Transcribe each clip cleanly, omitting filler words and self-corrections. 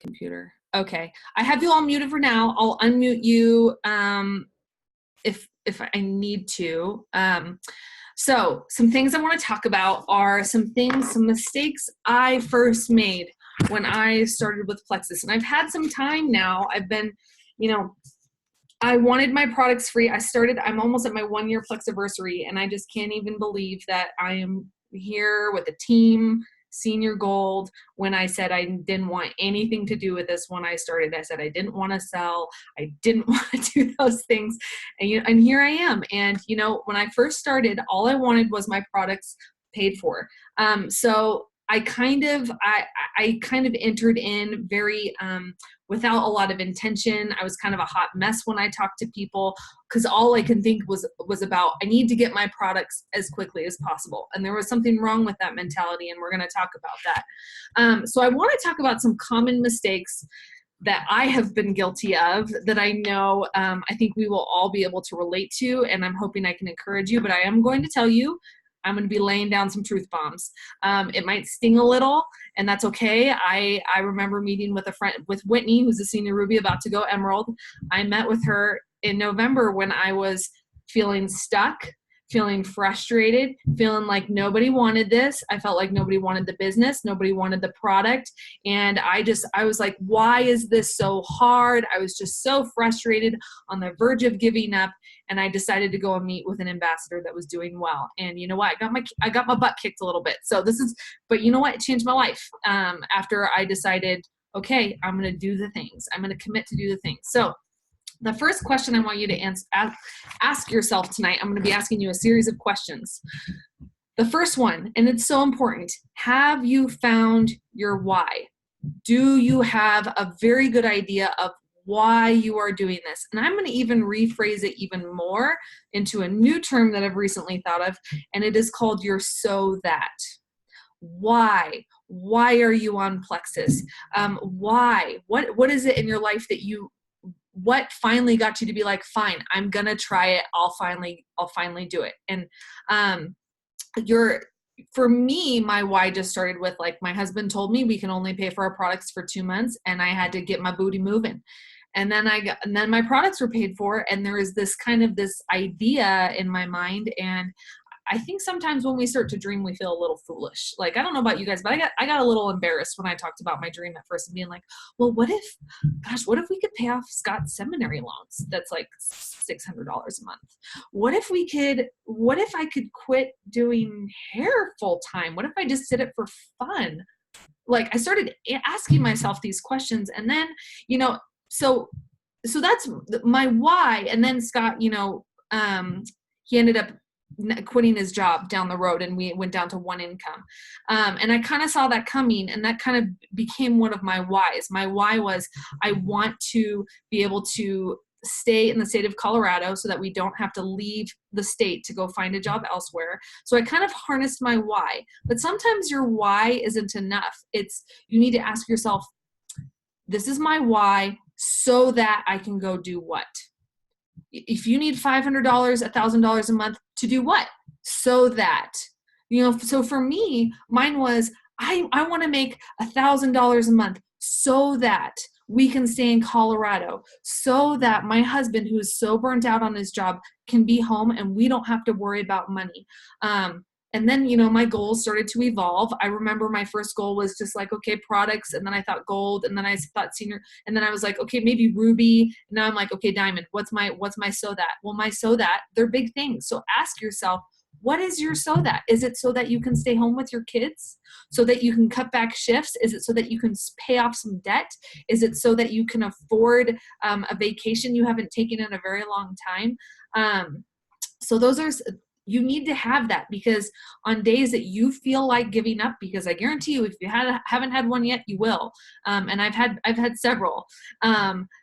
Computer. Okay. I have you all muted for now. I'll unmute you if I need to. So some things I want to talk about are some mistakes I first made when I started with Plexus. And I've had some time now. I've been, I wanted my products free. I'm almost at my 1-year Plexiversary, and I just can't even believe that I am here with a team, senior gold. When I said I didn't want anything to do with this when I started, I said I didn't want to sell. I didn't want to do those things. And here I am. And, when I first started, all I wanted was my products paid for. So I kind of entered in very, without a lot of intention. I was kind of a hot mess when I talked to people, because all I can think was about, I need to get my products as quickly as possible. And there was something wrong with that mentality, and we're going to talk about that. So I want to talk about some common mistakes that I have been guilty of that I know I think we will all be able to relate to, and I'm hoping I can encourage you. But I am going to tell you, I'm going to be laying down some truth bombs. It might sting a little, and that's okay. I remember meeting with a friend, with Whitney, who's a senior Ruby about to go Emerald. I met with her in November when I was feeling stuck, feeling frustrated, feeling like nobody wanted this. I felt like nobody wanted the business, nobody wanted the product. And I was like, why is this so hard? I was just so frustrated, on the verge of giving up. And I decided to go and meet with an ambassador that was doing well. And you know what? I got my butt kicked a little bit. But you know what? It changed my life. After I decided, okay, I'm going to do the things. I'm going to commit to do the things. So the first question I want you to ask yourself tonight, I'm going to be asking you a series of questions. The first one, and it's so important, have you found your why? Do you have a very good idea of why you are doing this? And I'm going to even rephrase it even more into a new term that I've recently thought of, and it is called your so that. Why? Why are you on Plexus? Why? What is it in your life that what finally got you to be like, fine, I'm going to try it. I'll finally do it. And for me, my why just started with, like, my husband told me we can only pay for our products for 2 months, and I had to get my booty moving. And then my products were paid for, and there is this idea in my mind. And I think sometimes when we start to dream, we feel a little foolish. Like, I don't know about you guys, but I got a little embarrassed when I talked about my dream at first, and being like, well, what if we could pay off Scott's seminary loans? That's like $600 a month. What if I could quit doing hair full time? What if I just did it for fun? Like, I started asking myself these questions, and then, so that's my why. And then Scott, he ended up quitting his job down the road, and we went down to one income. And I kind of saw that coming, and that kind of became one of my whys. My why was, I want to be able to stay in the state of Colorado so that we don't have to leave the state to go find a job elsewhere. So I kind of harnessed my why. But sometimes your why isn't enough. You need to ask yourself, this is my why so that I can go do what? If you need $500, $1,000 a month to do what? So that, so for me, mine was, I want to make $1,000 a month so that we can stay in Colorado, so that my husband, who is so burnt out on his job, can be home and we don't have to worry about money. And then, my goals started to evolve. I remember my first goal was just like, okay, products. And then I thought gold. And then I thought senior. And then I was like, okay, maybe ruby. And now I'm like, okay, diamond. What's my so that? Well, my so that, they're big things. So ask yourself, what is your so that? Is it so that you can stay home with your kids? So that you can cut back shifts? Is it so that you can pay off some debt? Is it so that you can afford a vacation you haven't taken in a very long time? So you need to have that, because on days that you feel like giving up, because I guarantee you, if you haven't had one yet, you will. And I've had several.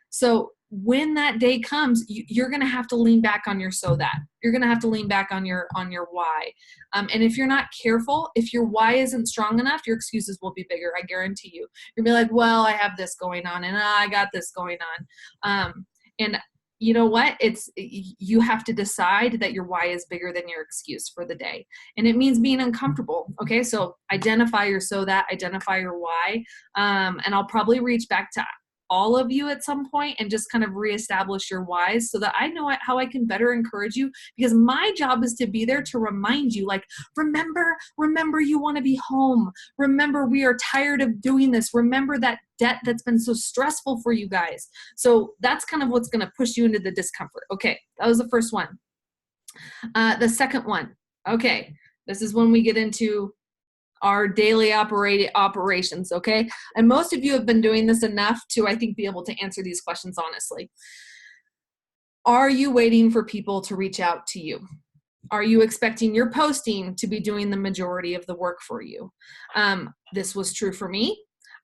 So when that day comes, you're going to have to lean back on your so that. You're going to have to lean back on your why. And if you're not careful, if your why isn't strong enough, your excuses will be bigger. I guarantee you. You'll be like, well, I have this going on, and I got this going on. And you know what? You have to decide that your why is bigger than your excuse for the day. And it means being uncomfortable. Okay. So identify your identify your why. And I'll probably reach back to all of you at some point and just kind of reestablish your whys so that I know how I can better encourage you, because my job is to be there to remind you, like, remember, you want to be home. Remember, we are tired of doing this. Remember that debt that's been so stressful for you guys. So that's kind of what's going to push you into the discomfort. Okay. That was the first one. The second one. Okay. This is when we get into our daily operations, okay? And most of you have been doing this enough to, I think, be able to answer these questions honestly. Are you waiting for people to reach out to you? Are you expecting your posting to be doing the majority of the work for you? This was true for me.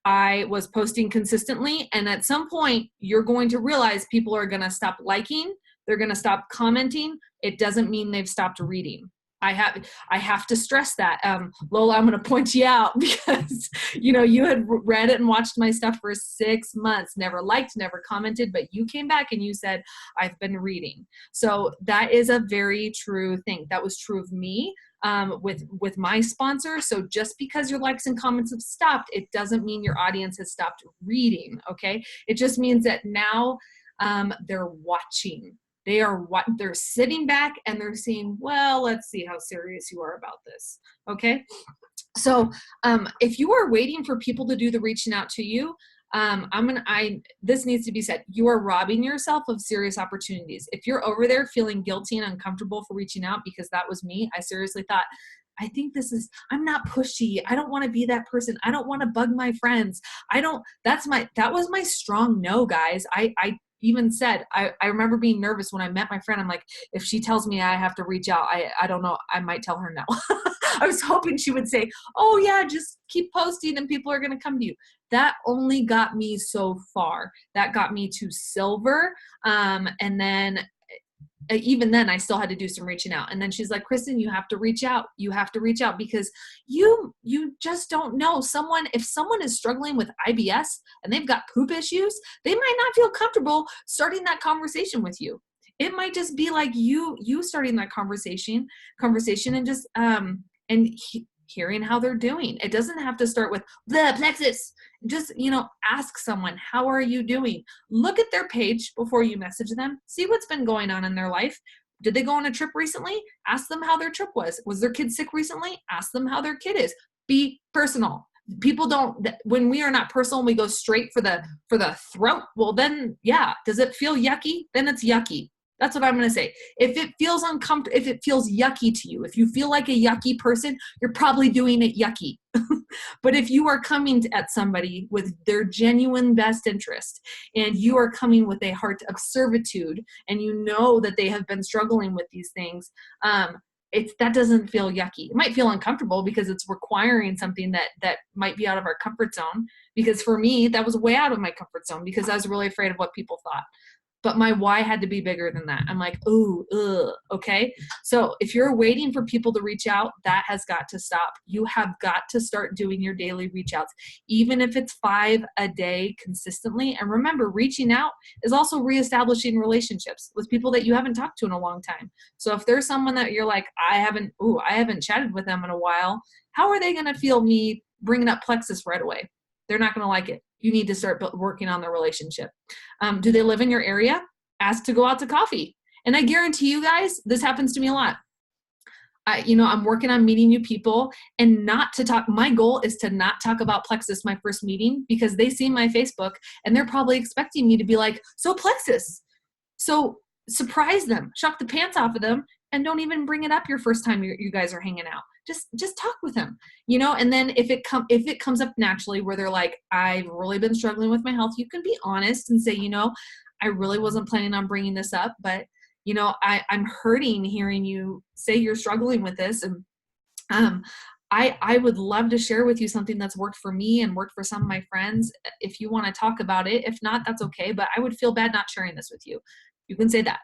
I was posting consistently, and at some point, you're going to realize people are going to stop liking, they're going to stop commenting. It doesn't mean they've stopped reading. I have to stress that. Lola, I'm going to point you out because, you had read it and watched my stuff for 6 months, never liked, never commented, but you came back and you said, I've been reading. So that is a very true thing. That was true of me with my sponsor. So just because your likes and comments have stopped, it doesn't mean your audience has stopped reading. Okay. It just means that now they're watching. They're sitting back and they're saying, well, let's see how serious you are about this. Okay. So if you are waiting for people to do the reaching out to you, this needs to be said. You are robbing yourself of serious opportunities. If you're over there feeling guilty and uncomfortable for reaching out, because that was me, I seriously thought, I'm not pushy. I don't want to be that person. I don't want to bug my friends. That was my strong no, guys. I even said, I remember being nervous when I met my friend. I'm like, if she tells me I have to reach out, I don't know. I might tell her no. I was hoping she would say, oh yeah, just keep posting and people are going to come to you. That only got me so far. That got me to silver. And then even then I still had to do some reaching out. And then she's like, Kristen, you have to reach out. You have to reach out because you just don't know if someone is struggling with IBS and they've got poop issues, they might not feel comfortable starting that conversation with you. It might just be like you starting that conversation and just, hearing how they're doing. It doesn't have to start with the Plexus. Just, ask someone, how are you doing? Look at their page before you message them. See what's been going on in their life. Did they go on a trip recently? Ask them how their trip was. Was their kid sick recently? Ask them how their kid is. Be personal. People when we are not personal, we go straight for the throat. Well, then, yeah. Does it feel yucky? Then it's yucky. That's what I'm going to say. If it feels uncomfortable, if it feels yucky to you, if you feel like a yucky person, you're probably doing it yucky. But if you are coming at somebody with their genuine best interest and you are coming with a heart of servitude and you know that they have been struggling with these things, that doesn't feel yucky. It might feel uncomfortable because it's requiring something that might be out of our comfort zone. Because for me, that was way out of my comfort zone because I was really afraid of what people thought. But my why had to be bigger than that. I'm like, ooh, ugh, okay? So if you're waiting for people to reach out, that has got to stop. You have got to start doing your daily reach outs, even if it's 5 a day consistently. And remember, reaching out is also reestablishing relationships with people that you haven't talked to in a long time. So if there's someone that you're like, I haven't chatted with them in a while, how are they gonna feel me bringing up Plexus right away? They're not gonna like it. You need to start working on the relationship. Do they live in your area? Ask to go out to coffee. And I guarantee you guys, this happens to me a lot. I'm working on meeting new people and not to talk. My goal is to not talk about Plexus my first meeting because they see my Facebook and they're probably expecting me to be like, so Plexus. So surprise them, shock the pants off of them, and don't even bring it up your first time you guys are hanging out. Just talk with them, and then if it comes up naturally where they're like, I've really been struggling with my health, you can be honest and say, I really wasn't planning on bringing this up, but I'm hurting hearing you say you're struggling with this. And I would love to share with you something that's worked for me and worked for some of my friends. If you want to talk about it, if not, that's okay. But I would feel bad not sharing this with you. You can say that.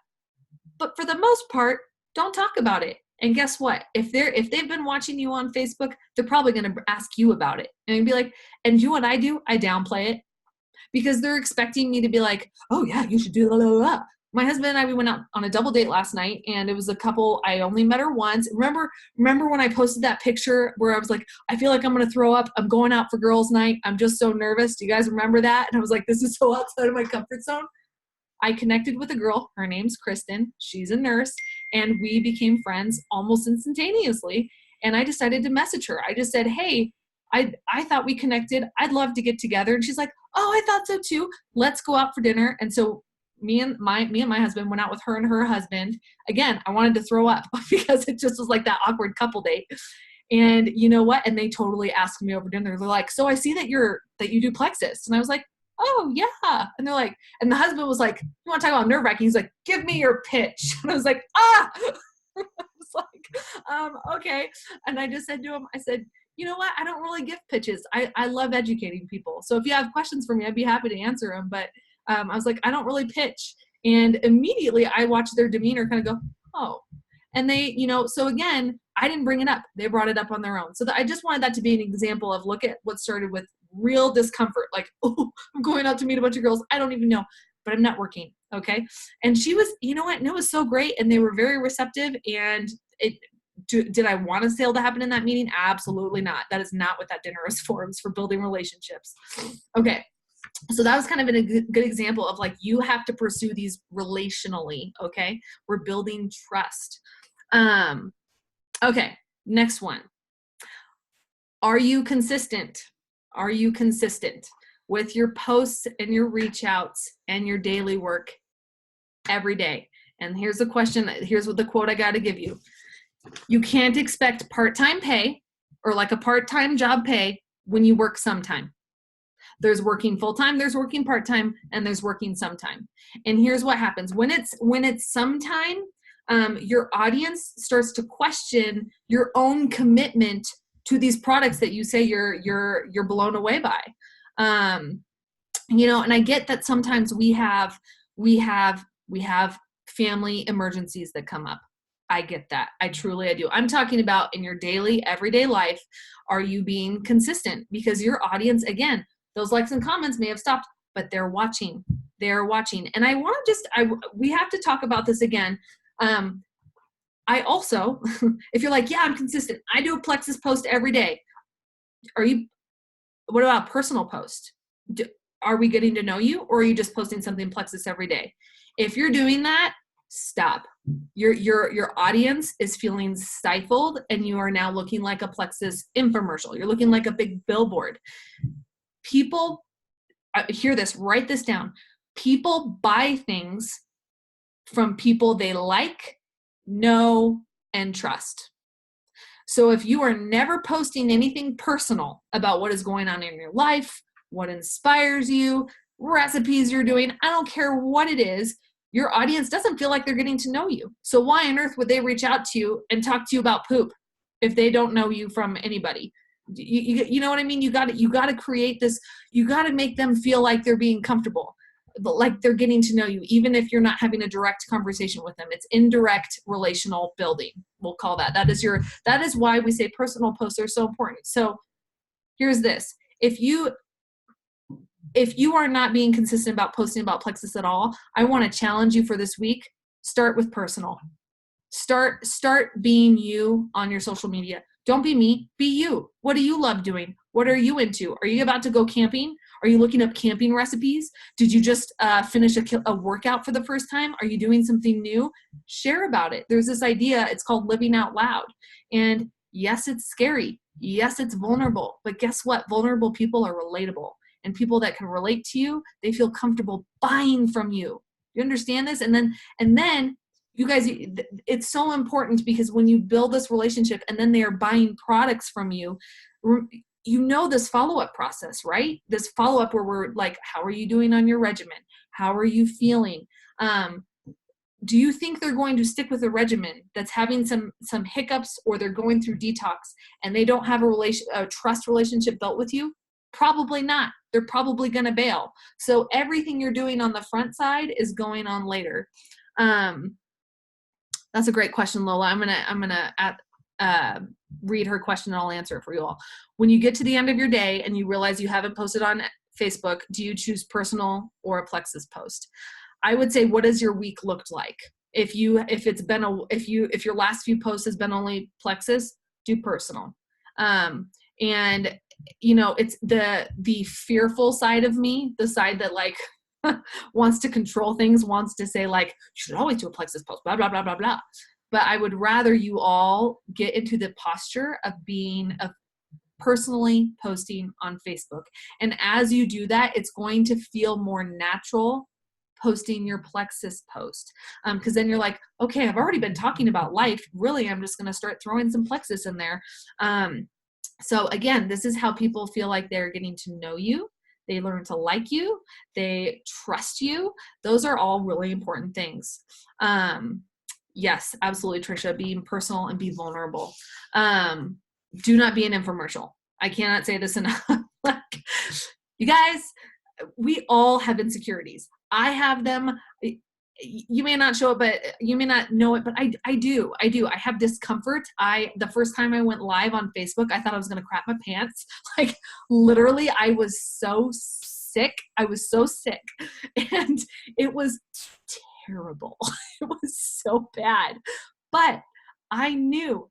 But for the most part, don't talk about it. And guess what? If they've been watching you on Facebook, they're probably going to ask you about it and be like, and you know what I do? I downplay it because they're expecting me to be like, oh yeah, you should do blah, blah, blah. my husband and I, we went out on a double date last night, and it was a couple. I only met her once. Remember when I posted that picture where I was like, I feel like I'm going to throw up. I'm going out for girls' night. I'm just so nervous. Do you guys remember that? And I was like, this is so outside of my comfort zone. I connected with a girl. Her name's Kristen. She's a nurse, and we became friends almost instantaneously. And I decided to message her. I just said, hey, I thought we connected. I'd love to get together. And she's like, oh, I thought so too. Let's go out for dinner. And so me and my husband went out with her and her husband. Again, I wanted to throw up because it just was like that awkward couple date. And you know what? And they totally asked me over dinner. They're like, so I see that you do Plexus. And I was like, oh yeah. And they're like, and the husband was like, you want to talk about nerve-wracking? He's like, give me your pitch. And I was like, I was like, okay. And I just said to him, I said, you know what? I don't really give pitches. I love educating people. So if you have questions for me, I'd be happy to answer them. But I was like, I don't really pitch. And immediately I watched their demeanor kind of go, oh. And they, so again, I didn't bring it up. They brought it up on their own. So I just wanted that to be an example of look at what started with real discomfort. Like, oh, I'm going out to meet a bunch of girls. I don't even know, but I'm networking. Okay. And she was, you know what? And it was so great. And they were very receptive. And did I want a sale to happen in that meeting? Absolutely not. That is not what that dinner is for. It's for building relationships. Okay. So that was kind of a good example of like, you have to pursue these relationally. Okay. We're building trust. Okay. Next one. Are you consistent? Are you consistent with your posts and your reach outs and your daily work every day? And here's the question. Here's what the quote I got to give you. You can't expect part-time pay or like a part-time job pay when you work sometime. There's working full-time, there's working part-time, and there's working sometime. And here's what happens. When it's sometime, your audience starts to question your own commitment to these products that you say you're blown away by. And I get that sometimes we have family emergencies that come up. I get that. I do. I'm talking about in your daily, everyday life, are you being consistent? Because your audience, again, those likes and comments may have stopped, but they're watching. And I want to we have to talk about this again. I also, if you're like, yeah, I'm consistent. I do a Plexus post every day. What about personal post? Are we getting to know you, or are you just posting something Plexus every day? If you're doing that, stop. Your audience is feeling stifled, and you are now looking like a Plexus infomercial. You're looking like a big billboard. People, hear this, write this down. People buy things from people they like, know, and trust. So if you are never posting anything personal about what is going on in your life, what inspires you, recipes you're doing, I don't care what it is, your audience doesn't feel like they're getting to know you. So why on earth would they reach out to you and talk to you about poop if they don't know you from anybody? You know what I mean? You got to create this. You got to make them feel like they're being comfortable, like they're getting to know you, even if you're not having a direct conversation with them. It's indirect relational building. We'll call that. That is why we say personal posts are so important. So here's this. If you are not being consistent about posting about Plexus at all, I want to challenge you for this week. Start with personal. Start being you on your social media. Don't be me, be you. What do you love doing? What are you into? Are you about to go camping? Are you looking up camping recipes? Did you just finish a workout for the first time? Are you doing something new? Share about it. There's this idea, it's called living out loud. And yes, it's scary. Yes, it's vulnerable. But guess what? Vulnerable people are relatable. And people that can relate to you, they feel comfortable buying from you. You understand this? And then you guys, it's so important, because when you build this relationship and then they are buying products from you, this follow-up process, right? This follow-up where we're like, how are you doing on your regimen? How are you feeling? Do you think they're going to stick with a regimen that's having some hiccups, or they're going through detox and they don't have a trust relationship built with you? Probably not. They're probably going to bail. So everything you're doing on the front side is going on later. That's a great question, Lola. I'm gonna read her question and I'll answer it for you all. When you get to the end of your day and you realize you haven't posted on Facebook, do you choose personal or a Plexus post? I would say, what has your week looked like? If your last few posts has been only Plexus, do personal. And it's the fearful side of me, the side that like wants to control things, wants to say like, you should always do a Plexus post, blah, blah, blah, blah, blah. But I would rather you all get into the posture of personally posting on Facebook. And as you do that, it's going to feel more natural posting your Plexus post. Because then you're like, okay, I've already been talking about life. Really, I'm just going to start throwing some Plexus in there. So again, this is how people feel like they're getting to know you. They learn to like you. They trust you. Those are all really important things. Yes, absolutely, Trisha. Be personal and be vulnerable. Do not be an infomercial. I cannot say this enough. Like, you guys, we all have insecurities. I have them. You may not show it, but you may not know it, but I do. I have discomfort. The first time I went live on Facebook, I thought I was going to crap my pants. Like literally, I was so sick. And it was terrible. It was so bad, but I knew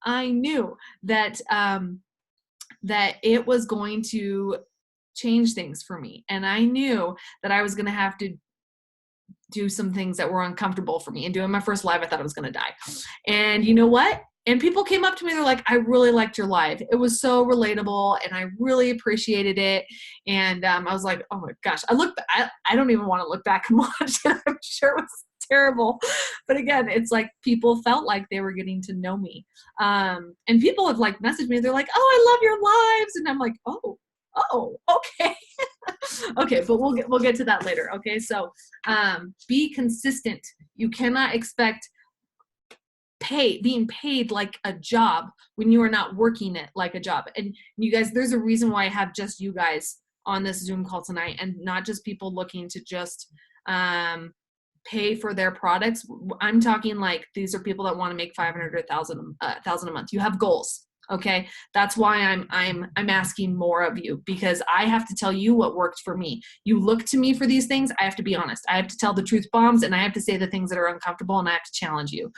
that, that it was going to change things for me. And I knew that I was going to have to do some things that were uncomfortable for me. And doing my first live, I thought I was going to die. And you know what? And people came up to me, they're like, I really liked your live. It was so relatable and I really appreciated it. And I was like, oh my gosh, I don't even want to look back and watch it. I'm sure it was terrible. But again, it's like people felt like they were getting to know me. And people have like messaged me. They're like, oh, I love your lives. And I'm like, oh, okay. Okay, but we'll get to that later. Okay, so be consistent. You cannot expect being paid like a job when you are not working it like a job. And you guys, there's a reason why I have just you guys on this Zoom call tonight and not just people looking to just pay for their products. I'm talking like these are people that want to make 500 or 1,000 a month. You have goals. Okay, that's why I'm asking more of you, because I have to tell you what worked for me. You look to me for these things. I have to be honest. I have to tell the truth bombs, and I have to say the things that are uncomfortable, and I have to challenge you.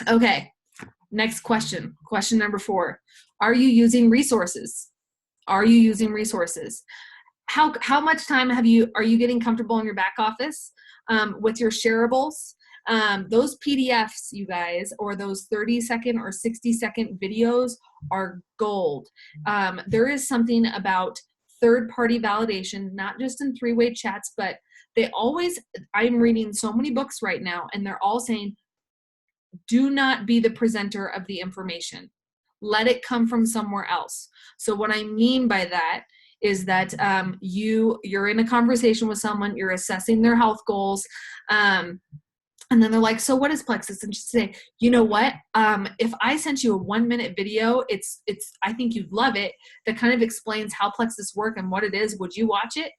Okay, next question. Question number 4. Are you using resources? Are you using resources? How much time are you getting comfortable in your back office with your shareables? Those PDFs, you guys, or those 30-second or 60-second videos are gold. There is something about third-party validation, not just in three-way chats, but I'm reading so many books right now, and they're all saying, do not be the presenter of the information. Let it come from somewhere else. So what I mean by that is that you're in a conversation with someone, you're assessing their health goals, and then they're like, so what is Plexus? And just say, you know what? If I sent you a 1-minute video, I think you'd love it. That kind of explains how Plexus work and what it is. Would you watch it?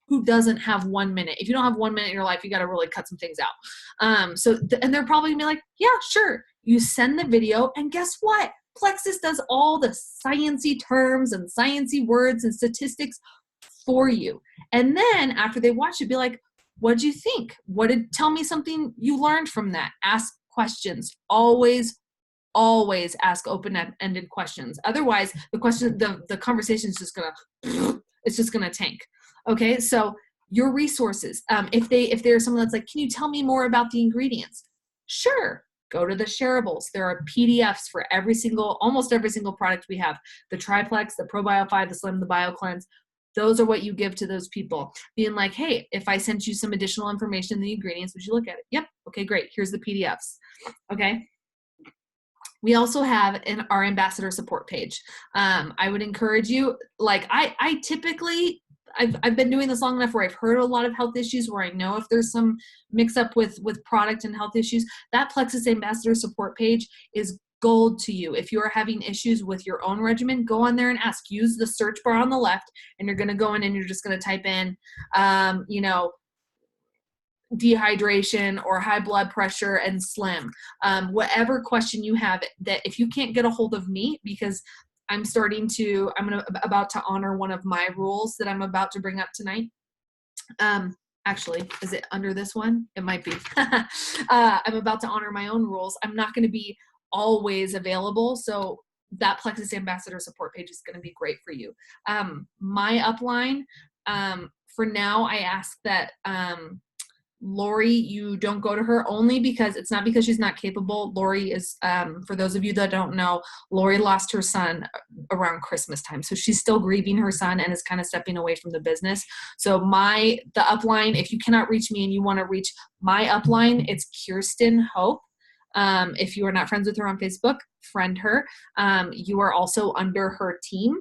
Who doesn't have 1 minute? If you don't have 1 minute in your life, you got to really cut some things out. And they're probably gonna be like, yeah, sure. You send the video, and guess what? Plexus does all the sciencey terms and sciencey words and statistics for you. And then after they watch it, be like, what did you think? Tell me something you learned from that. Ask questions. Always ask open-ended questions. Otherwise, the conversation is just gonna tank. Okay, so your resources. If there's someone that's like, can you tell me more about the ingredients? Sure. Go to the shareables. There are PDFs for almost every single product we have. The Triplex, the ProBio 5, the Slim, the BioCleanse. Those are what you give to those people. Being like, hey, if I sent you some additional information in the ingredients, would you look at it? Yep. Okay, great. Here's the PDFs. Okay. We also have our ambassador support page. I would encourage you, like I typically, I've been doing this long enough where I've heard a lot of health issues where I know if there's some mix up with product and health issues, that Plexus ambassador support page is gold to you. If you're having issues with your own regimen, go on there and ask. Use the search bar on the left, and you're going to go in and you're just going to type in, dehydration or high blood pressure and slim. Whatever question you have, that if you can't get a hold of me, because I'm about to honor one of my rules that I'm about to bring up tonight. Actually, is it under this one? It might be. I'm about to honor my own rules. I'm not going to be always available. So that Plexus Ambassador support page is going to be great for you. My upline, for now, I ask that Lori, you don't go to her, only because it's not because she's not capable. Lori is, for those of you that don't know, Lori lost her son around Christmas time. So she's still grieving her son and is kind of stepping away from the business. So the upline, if you cannot reach me and you want to reach my upline, it's Kirsten Hope. If you are not friends with her on Facebook, friend her. You are also under her team.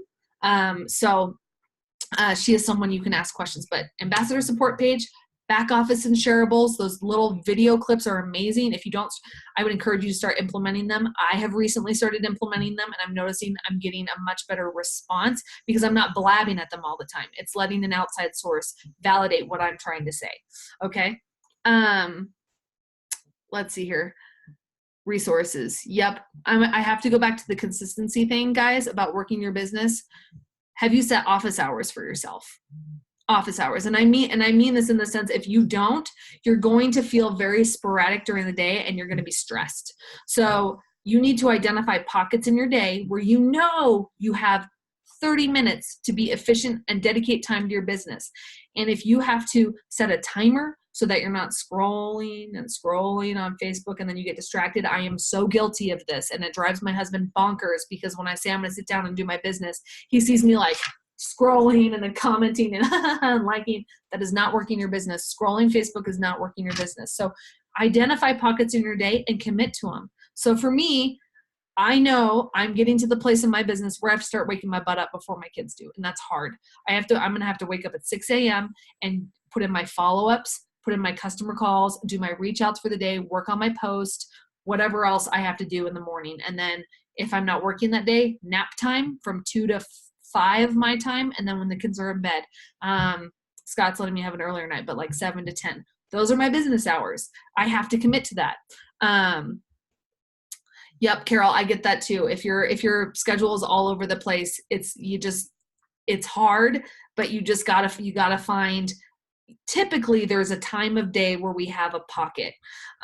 She is someone you can ask questions, but ambassador support page, back office and shareables, those little video clips are amazing. If you don't, I would encourage you to start implementing them. I have recently started implementing them, and I'm noticing I'm getting a much better response because I'm not blabbing at them all the time. It's letting an outside source validate what I'm trying to say. Okay. Let's see here. Resources. Yep. I have to go back to the consistency thing, guys, about working your business. Have you set office hours for yourself? Office hours. And I mean this in the sense, if you don't, you're going to feel very sporadic during the day and you're going to be stressed. So you need to identify pockets in your day where you know you have 30 minutes to be efficient and dedicate time to your business. And if you have to set a timer so that you're not scrolling and scrolling on Facebook and then you get distracted, I am so guilty of this. And it drives my husband bonkers because when I say I'm going to sit down and do my business, he sees me like scrolling and then commenting and liking. That is not working your business. Scrolling Facebook is not working your business. So identify pockets in your day and commit to them. So for me, I know I'm getting to the place in my business where I have to start waking my butt up before my kids do. And that's hard. I'm going to have to wake up at 6 a.m. and put in my follow-ups, put in my customer calls, do my reach outs for the day, work on my post, whatever else I have to do in the morning. And then if I'm not working that day, nap time from 2 to 5 my time. And then when the kids are in bed, Scott's letting me have an earlier night, but like 7 to 10. Those are my business hours. I have to commit to that. Yep, Carol, I get that too. If your schedule is all over the place, it's hard, but you gotta find. Typically, there's a time of day where we have a pocket,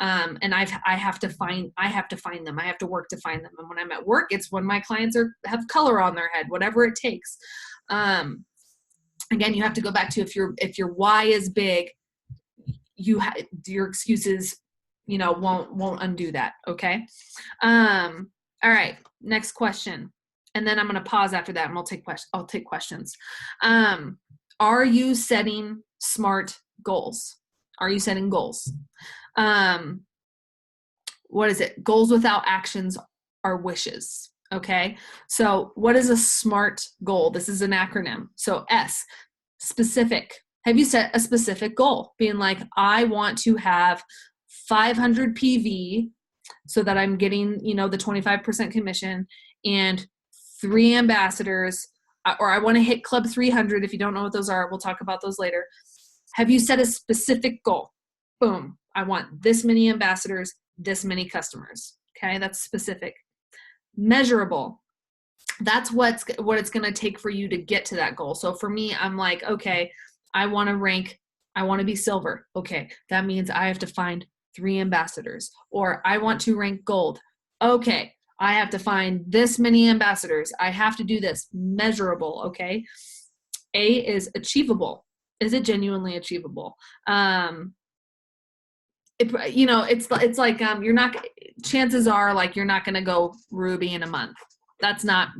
and I have to find them. I have to work to find them. And when I'm at work, it's when my clients have color on their head, whatever it takes. Again, you have to go back to if your why is big, your excuses, won't undo that. Okay. All right. Next question. And then I'm going to pause after that and I'll take questions. Are you setting SMART goals? Are you setting goals? What is it? Goals without actions are wishes. Okay. So what is a SMART goal? This is an acronym. So S, specific. Have you set a specific goal? Being like, I want to have 500 PV so that I'm getting, the 25% commission and 3 ambassadors, or I want to hit Club 300. If you don't know what those are, we'll talk about those later. Have you set a specific goal? Boom. I want this many ambassadors, this many customers. Okay. That's specific. Measurable. That's what it's going to take for you to get to that goal. So for me, I'm like, okay, I want to be silver. Okay. That means I have to find 3 ambassadors, or I want to rank gold. Okay. I have to find this many ambassadors. I have to do this. Measurable. Okay. A is achievable. Is it genuinely achievable? It's like, chances are like, you're not going to go Ruby in a month. That's not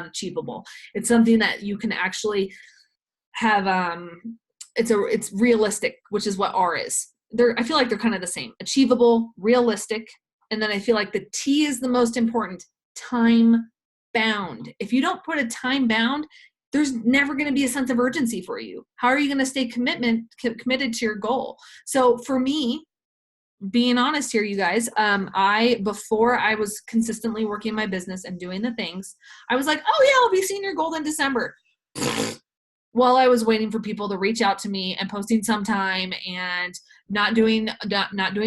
achievable. It's something that you can actually have, it's realistic, which is what R is. I feel like they're kind of the same. Achievable, realistic, and then I feel like the T is the most important. Time bound. If you don't put a time bound, there's never going to be a sense of urgency for you. How are you going to stay committed to your goal? So for me, being honest here, you guys, before I was consistently working my business and doing the things, I was like, oh yeah, I'll be seeing your goal in December. While I was waiting for people to reach out to me and posting sometime and not doing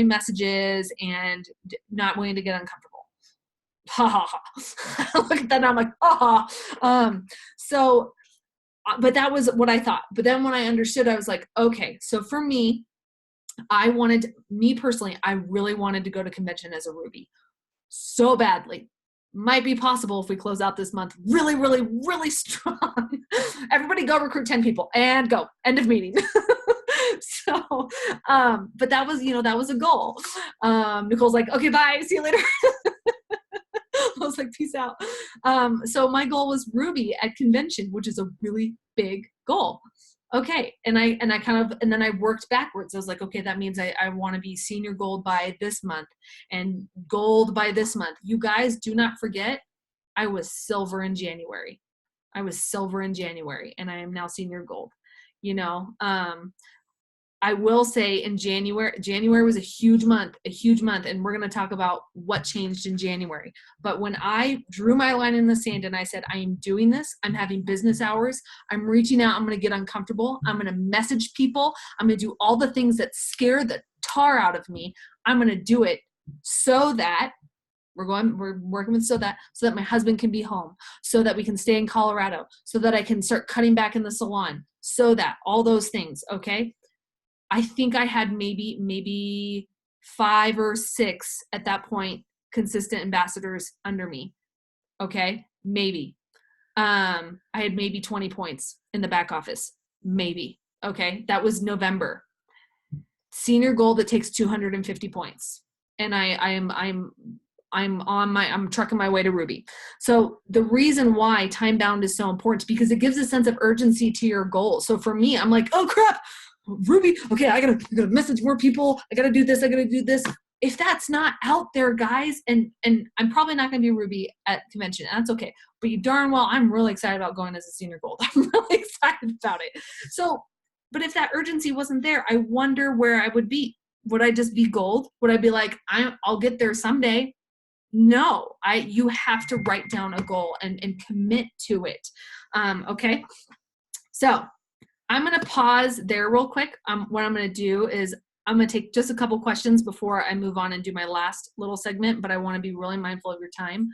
messages and not willing to get uncomfortable. Ha ha ha. Look at that. I'm like, ha ha. So but that was what I thought. But then when I understood, I was like, okay, so for me, me personally, I really wanted to go to convention as a Ruby so badly. Might be possible if we close out this month really, really, really strong. Everybody go recruit 10 people and go. End of meeting. So, but that was, that was a goal. Nicole's like, okay, bye. See you later. I was like, peace out. So my goal was Ruby at convention, which is a really big goal. Okay. And then I worked backwards. I was like, okay, that means I want to be senior gold by this month and gold by this month. You guys do not forget, I was silver in January. And I am now senior gold, I will say in January was a huge month, and we're going to talk about what changed in January. But when I drew my line in the sand and I said, I am doing this, I'm having business hours, I'm reaching out, I'm going to get uncomfortable, I'm going to message people, I'm going to do all the things that scare the tar out of me, I'm going to do it so that we're working with so that my husband can be home, so that we can stay in Colorado, so that I can start cutting back in the salon, so that all those things, okay? I think I had maybe 5 or 6 at that point consistent ambassadors under me. Okay, maybe. I had maybe 20 points in the back office, maybe. Okay, that was November. Senior gold, it takes 250 points, and I'm trucking my way to Ruby. So the reason why time bound is so important is because it gives a sense of urgency to your goal. So for me, I'm like, oh crap, Ruby, okay, I gotta message more people. I gotta do this. If that's not out there, guys, and I'm probably not gonna be Ruby at convention, and that's okay. But you darn well, I'm really excited about going as a senior gold. I'm really excited about it. So, but if that urgency wasn't there, I wonder where I would be. Would I just be gold? Would I be like, I'll get there someday? No, you have to write down a goal and commit to it. Okay, so I'm going to pause there real quick. What I'm going to do is I'm going to take just a couple questions before I move on and do my last little segment, but I want to be really mindful of your time.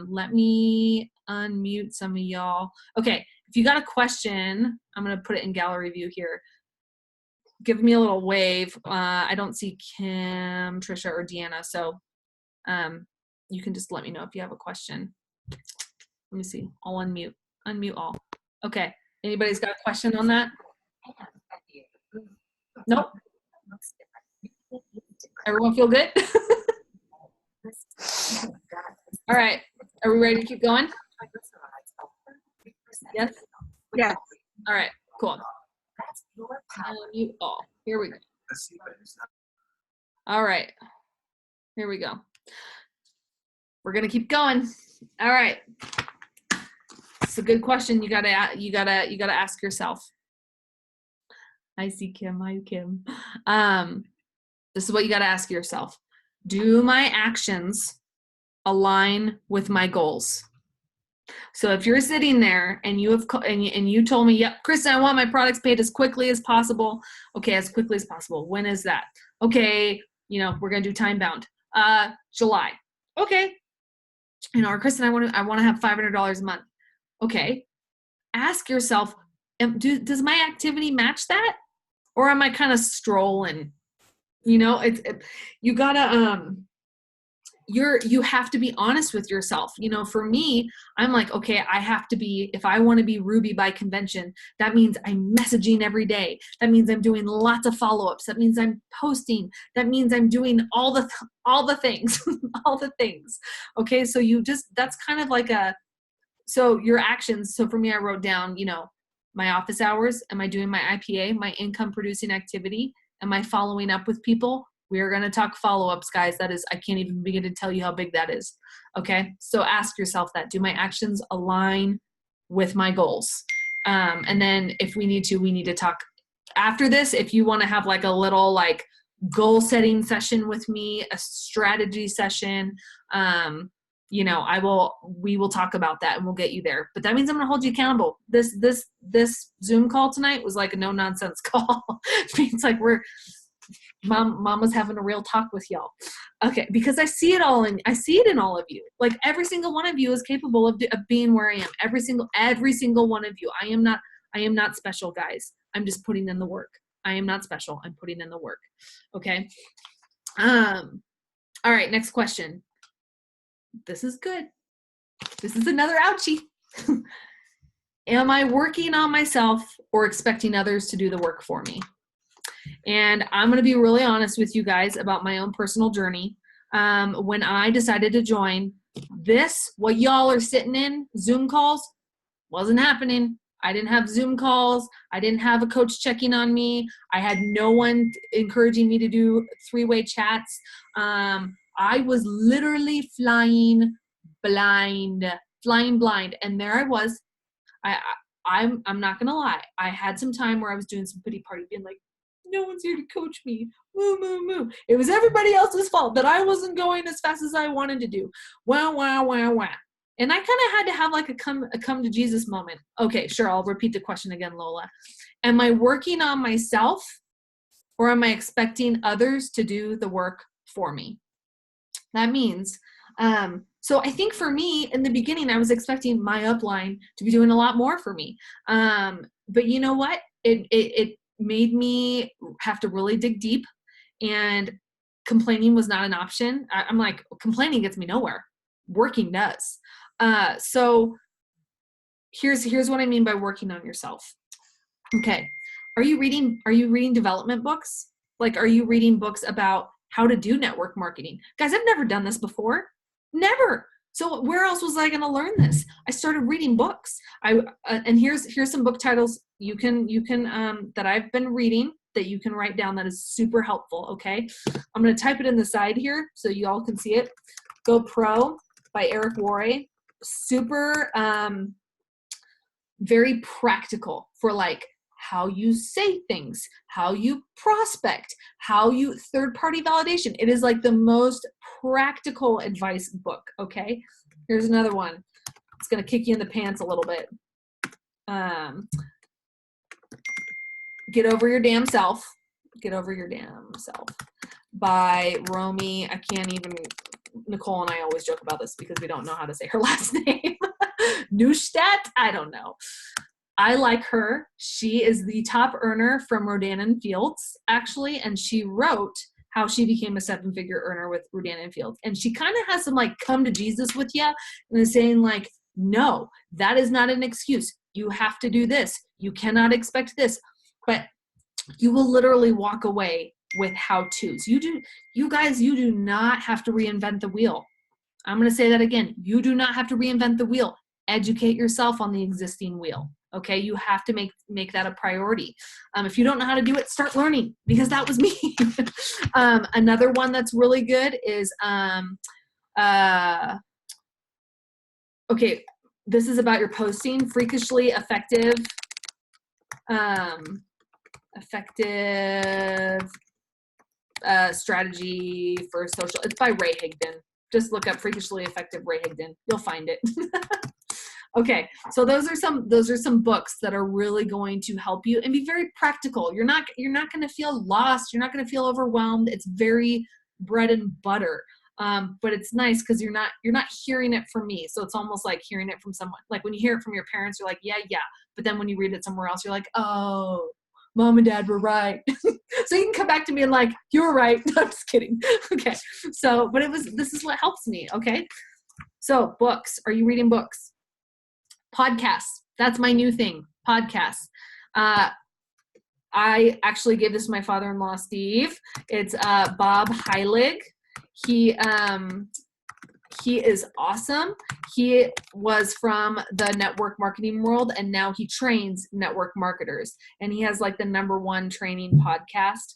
Let me unmute some of y'all. Okay, if you got a question, I'm going to put it in gallery view here. Give me a little wave. I don't see Kim, Trisha, or Deanna, so you can just let me know if you have a question. Let me see. I'll unmute all. Okay. Anybody's got a question on that? Nope. Everyone feel good? All right. Are we ready to keep going? Yes? Yeah. All right. Cool. Unmute all. Here we go. All right. Here we go. We're going to keep going. All right. It's a good question. You gotta ask yourself. I see Kim. Hi, Kim. This is what you gotta ask yourself. Do my actions align with my goals? So if you're sitting there and you told me, yep, Kristen, I want my products paid as quickly as possible. Okay, as quickly as possible. When is that? Okay, we're gonna do time bound. July. Okay. Or Kristen, I want to have $500 a month. Okay, ask yourself, does my activity match that? Or am I kind of strolling? You gotta, you have to be honest with yourself. For me, I'm like, okay, if I want to be Ruby by convention, that means I'm messaging every day. That means I'm doing lots of follow-ups. That means I'm posting. That means I'm doing all the things, all the things. Okay. So that's kind of like so your actions. So for me, I wrote down, my office hours. Am I doing my IPA, my income producing activity? Am I following up with people? We are going to talk follow-ups, guys. That is, I can't even begin to tell you how big that is. Okay. So ask yourself that. Do my actions align with my goals? And then if we need to talk after this. If you want to have like a little goal setting session with me, a strategy session, we will talk about that and we'll get you there. But that means I'm going to hold you accountable. This Zoom call tonight was like a no nonsense call. It means like mom was having a real talk with y'all. Okay. Because I see it in all of you. Like every single one of you is capable of being where I am. Every single one of you. I am not special, guys. I'm just putting in the work. I am not special. I'm putting in the work. Okay. All right. Next question. This is good. This is another ouchie. Am I working on myself or expecting others to do the work for me? And I'm going to be really honest with you guys about my own personal journey. When I decided to join this, what y'all are sitting in, Zoom calls, wasn't happening. I didn't have Zoom calls. I didn't have a coach checking on me. I had no one encouraging me to do three-way chats. I was literally flying blind. And there I was. I'm not gonna lie. I had some time where I was doing some pity party, being like, no one's here to coach me. Moo, moo, moo. It was everybody else's fault that I wasn't going as fast as I wanted to do. Wow, wow, wow, wow. And I kind of had to have like a come to Jesus moment. Okay, sure. I'll repeat the question again, Lola. Am I working on myself or am I expecting others to do the work for me? That means, so I think for me in the beginning, I was expecting my upline to be doing a lot more for me. But you know what? It made me have to really dig deep, and complaining was not an option. I'm like, complaining gets me nowhere. Working does. So here's what I mean by working on yourself. Okay. Are you reading development books? Like, are you reading books about how to do network marketing? Guys, I've never done this before. Never. So where else was I going to learn this? I started reading books. And here's some book titles you can that I've been reading that you can write down that is super helpful. Okay. I'm going to type it in the side here so you all can see it. Go Pro by Eric Worre. Super, very practical for like how you say things, how you prospect, how you third-party validation. It is like the most practical advice book, okay? Here's another one. It's going to kick you in the pants a little bit. Get Over Your Damn Self. Get Over Your Damn Self by Romy. I can't even, Nicole and I always joke about this because we don't know how to say her last name. Neustadt? I don't know. I like her. She is the top earner from Rodan and Fields, actually, and she wrote how she became a 7-figure earner with Rodan and Fields. And she kind of has some like come to Jesus with you and is saying like, no, that is not an excuse. You have to do this. You cannot expect this. But you will literally walk away with how-tos. You guys, you do not have to reinvent the wheel. I'm going to say that again. You do not have to reinvent the wheel. Educate yourself on the existing wheel. Okay, you have to make that a priority. If you don't know how to do it, start learning, because that was me. Another one that's really good is, okay, this is about your posting, Freakishly Effective, strategy for social. It's by Ray Higdon. Just look up Freakishly Effective Ray Higdon. You'll find it. Okay, so those are some books that are really going to help you and be very practical. You're not going to feel lost. You're not going to feel overwhelmed. It's very bread and butter. But it's nice because you're not hearing it from me. So it's almost like hearing it from someone. Like when you hear it from your parents, you're like, yeah. But then when you read it somewhere else, you're like, oh, mom and dad were right. So you can come back to me and like, you were right. No, I'm just kidding. Okay. So, but this is what helps me. Okay. So books. Are you reading books? Podcasts. That's my new thing. Podcasts. I actually gave this to my father-in-law, Steve. It's Bob Heilig. He is awesome. He was from the network marketing world, and now he trains network marketers. And he has like the #1 training podcast.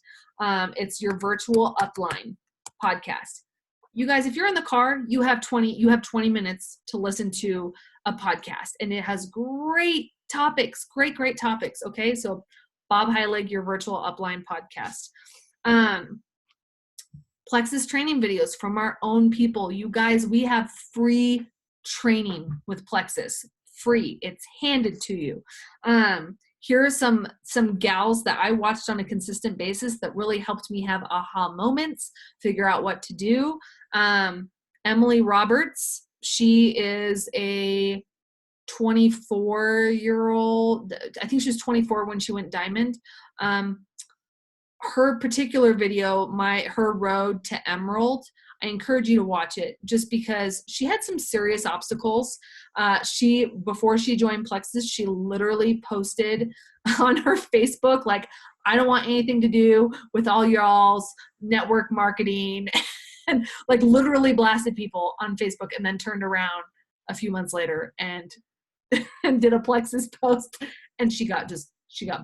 It's your virtual upline podcast. You guys, if you're in the car, you have 20 minutes to listen to a podcast, and it has great topics, great topics. Okay. So Bob Heilig, your virtual upline podcast. Plexus training videos from our own people. You guys, we have free training with Plexus. Free. It's handed to you. Here are some gals that I watched on a consistent basis that really helped me have aha moments, figure out what to do. Emily Roberts, she is a 24-year-old, I think she was 24 when she went diamond. Her particular video, her road to emerald, I encourage you to watch it just because she had some serious obstacles. Before she joined Plexus, she literally posted on her Facebook, like, I don't want anything to do with all y'all's network marketing, and like literally blasted people on Facebook, and then turned around a few months later and and did a Plexus post, and she got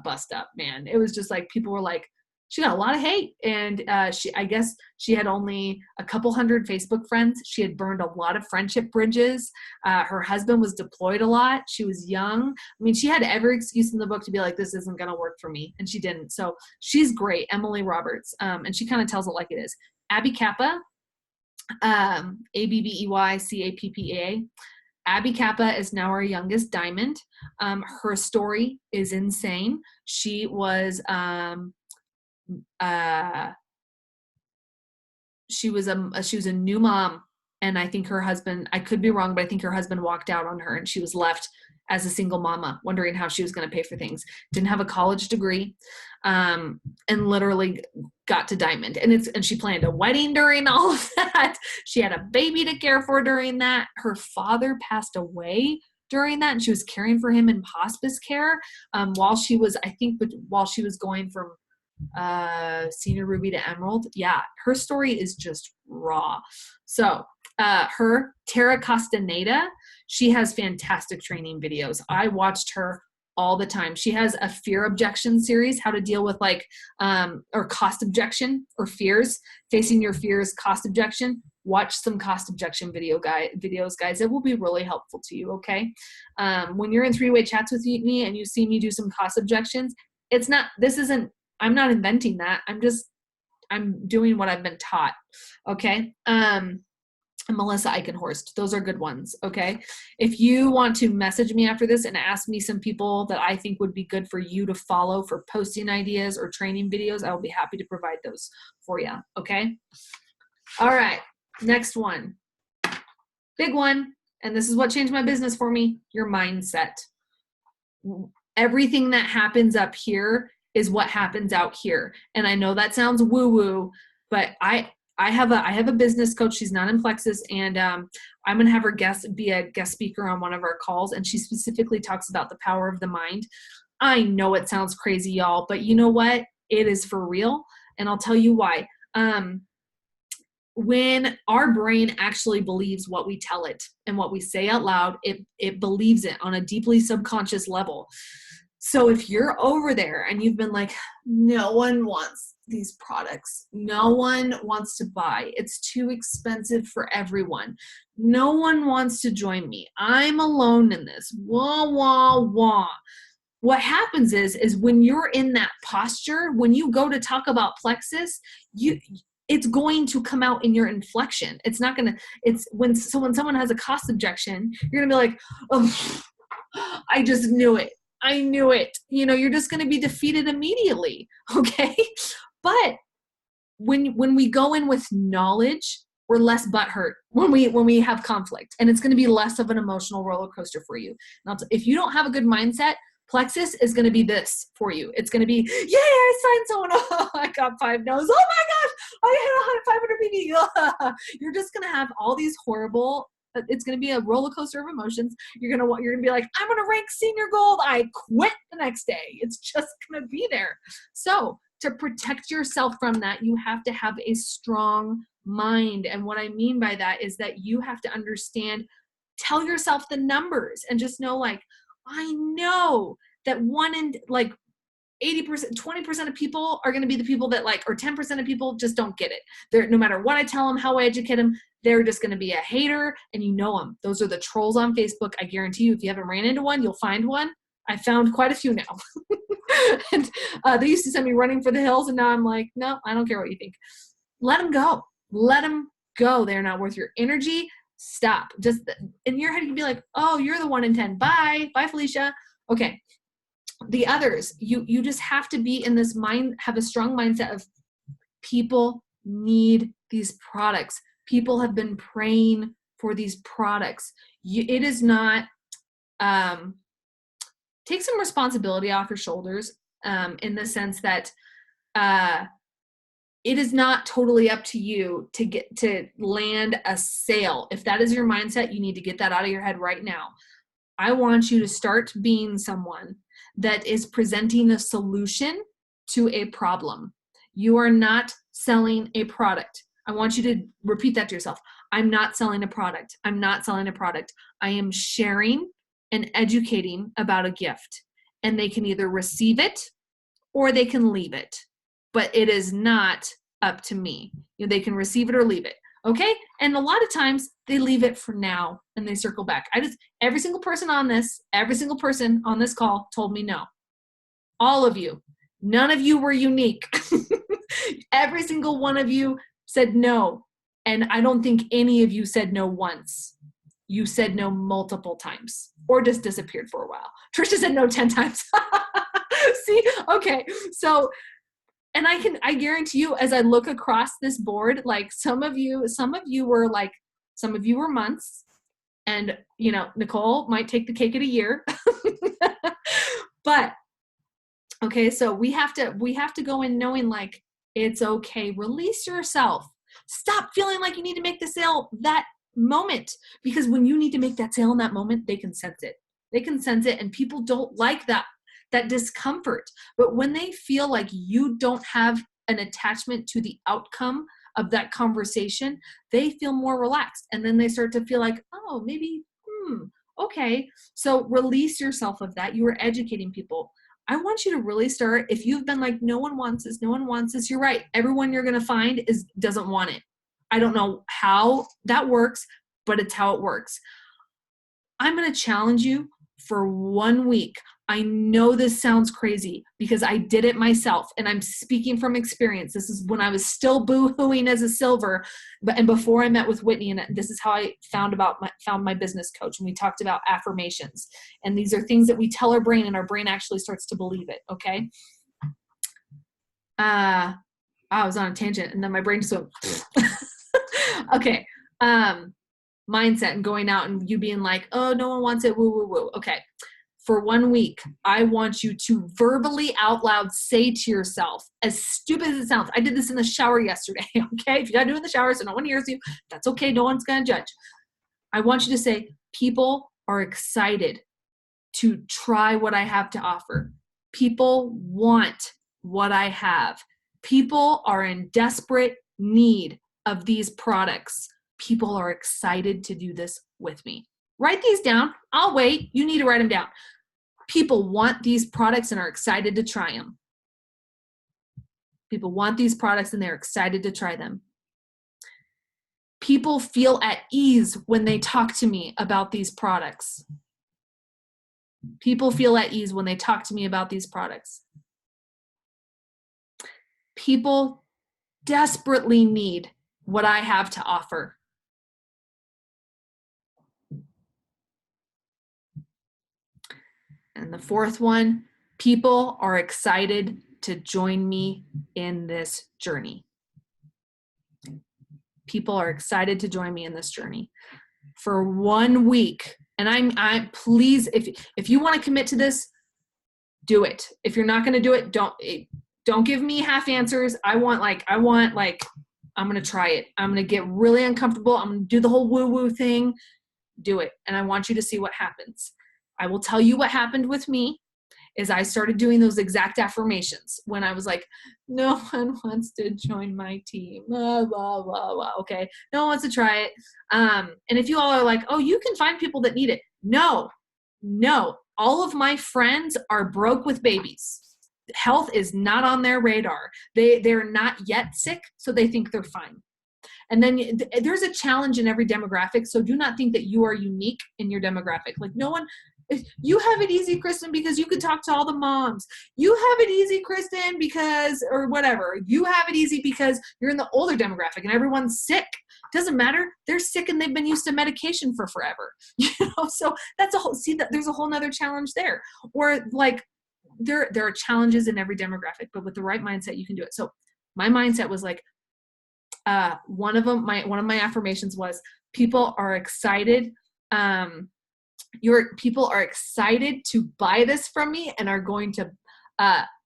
bust up, man. It was just like, people were like, she got a lot of hate. And I guess she had only a couple hundred Facebook friends. She had burned a lot of friendship bridges. Her husband was deployed a lot. She was young. I mean, she had every excuse in the book to be like, this isn't going to work for me. And she didn't. So she's great. Emily Roberts. And she kind of tells it like it is. Abby Kappa, Abbeycappa. Abby Kappa is now our youngest diamond. Her story is insane. She was she was a new mom, and I think her husband, I could be wrong, but I think her husband walked out on her, and she was left as a single mama, wondering how she was going to pay for things. Didn't have a college degree, and literally got to diamond. And she planned a wedding during all of that. She had a baby to care for during that. Her father passed away during that, and she was caring for him in hospice care while she was going from senior ruby to emerald. Yeah, her story is just raw. So Tara Castaneda, she has fantastic training videos. I watched her all the time. She has a fear objection series, how to deal with or cost objection or fears, facing your fears, cost objection. Watch some cost objection videos, guys. It will be really helpful to you, okay? When you're in three-way chats with me and you see me do some cost objections, I'm not inventing that. I'm doing what I've been taught, okay? And Melissa Eichenhorst, those are good ones, okay? If you want to message me after this and ask me some people that I think would be good for you to follow for posting ideas or training videos, I will be happy to provide those for you, okay? All right, next one. Big one, and this is what changed my business for me, your mindset. Everything that happens up here is what happens out here. And I know that sounds woo-woo, but I have a business coach. She's not in Plexus, and I'm going to have her be a guest speaker on one of our calls. And she specifically talks about the power of the mind. I know it sounds crazy, y'all, but you know what? It is for real. And I'll tell you why. When our brain actually believes what we tell it and what we say out loud, it believes it on a deeply subconscious level. So if you're over there and you've been like, no one wants these products, no one wants to buy, it's too expensive for everyone, no one wants to join me, I'm alone in this, wah, wah, wah. What happens is when you're in that posture, when you go to talk about Plexus, it's going to come out in your inflection. It's not going to, when someone has a cost objection, you're going to be like, oh, I just knew it. I knew it. You're just going to be defeated immediately. Okay. But when we go in with knowledge, we're less butthurt when we have conflict, and it's going to be less of an emotional roller coaster for you. Now, if you don't have a good mindset, Plexus is going to be this for you. It's going to be, yay, I signed someone. Oh, I got 5 no's. Oh my gosh, I had 500 meetings. You're just going to have all these horrible, it's going to be a roller coaster of emotions. You're going to be like, I'm going to rank senior gold. I quit the next day. It's just going to be there. So to protect yourself from that, you have to have a strong mind. And what I mean by that is that you have to understand, tell yourself the numbers and just know, like, I know that 80%, 20% of people are going to be the people that or 10% of people just don't get it. No matter what I tell them, how I educate them, they're just going to be a hater, and you know them. Those are the trolls on Facebook. I guarantee you, if you haven't ran into one, you'll find one. I found quite a few now. And they used to send me running for the hills, and now I'm like, no, I don't care what you think. Let them go. Let them go. They're not worth your energy. Stop. Just in your head, you can be like, oh, you're the 1 in 10. Bye, Felicia. Okay. The others, you just have to be in this mind, have a strong mindset of people need these products. People have been praying for these products. It is not take some responsibility off your shoulders, in the sense that it is not totally up to you to land a sale. If that is your mindset, you need to get that out of your head right now. I want you to start being someone that is presenting a solution to a problem. You are not selling a product. I want you to repeat that to yourself. I'm not selling a product. I'm not selling a product. I am sharing and educating about a gift. And they can either receive it or they can leave it. But it is not up to me. They can receive it or leave it. Okay? And a lot of times they leave it for now and they circle back. Every single person on this call told me no. All of you. None of you were unique. Every single one of you said no. And I don't think any of you said no once. You said no multiple times or just disappeared for a while. Trisha said no 10 times. See? Okay. So, and I guarantee you, as I look across this board, like some of you were months, and Nicole might take the cake at a year. But okay, so we have to go in knowing like it's okay. Release yourself. Stop feeling like you need to make the sale that moment, because when you need to make that sale in that moment, they can sense it. They can sense it, and people don't like that discomfort. But when they feel like you don't have an attachment to the outcome of that conversation, they feel more relaxed. And then they start to feel like, oh, maybe, okay. So release yourself of that. You are educating people. I want you to really start, if you've been like, no one wants this, you're right. Everyone you're going to find doesn't want it. I don't know how that works, but it's how it works. I'm going to challenge you for 1 week. I know this sounds crazy because I did it myself, and I'm speaking from experience. This is when I was still boo-hooing as a silver, and before I met with Whitney, and this is how I found my business coach, and we talked about affirmations. And these are things that we tell our brain, and our brain actually starts to believe it, okay? I was on a tangent, and then my brain just went, okay. Mindset and going out and you being like, oh, no one wants it, woo, woo, woo. Okay. For 1 week, I want you to verbally out loud say to yourself, as stupid as it sounds, I did this in the shower yesterday, okay? If you gotta do it in the shower so no one hears you, that's okay, no one's gonna judge. I want you to say, people are excited to try what I have to offer. People want what I have. People are in desperate need of these products. People are excited to do this with me. Write these down. I'll wait. You need to write them down. People want these products and are excited to try them. People want these products and they're excited to try them. People feel at ease when they talk to me about these products. People feel at ease when they talk to me about these products. People desperately need what I have to offer. And the fourth one, people are excited to join me in this journey. People are excited to join me in this journey for 1 week. And I'm please, if you want to commit to this, do it. If you're not going to do it, don't give me half answers. I'm going to try it. I'm going to get really uncomfortable. I'm going to do the whole woo woo thing. Do it. And I want you to see what happens. I will tell you what happened with me is I started doing those exact affirmations when I was like, no one wants to join my team. Blah, blah, blah, blah. Okay. No one wants to try it. And if you all are like, oh, you can find people that need it. No. All of my friends are broke with babies. Health is not on their radar. They're not yet sick, so they think they're fine. And then there's a challenge in every demographic. So do not think that you are unique in your demographic. Like no one, you have it easy, Kristen, because you can talk to all the moms. You have it easy, Kristen, because, or whatever. You have it easy because you're in the older demographic and everyone's sick. Doesn't matter. They're sick and they've been used to medication for forever. So that's there's a whole nother challenge there. Or like there are challenges in every demographic, but with the right mindset, you can do it. So my mindset was like, one of my affirmations was people are excited your people are excited to buy this from me and are going to,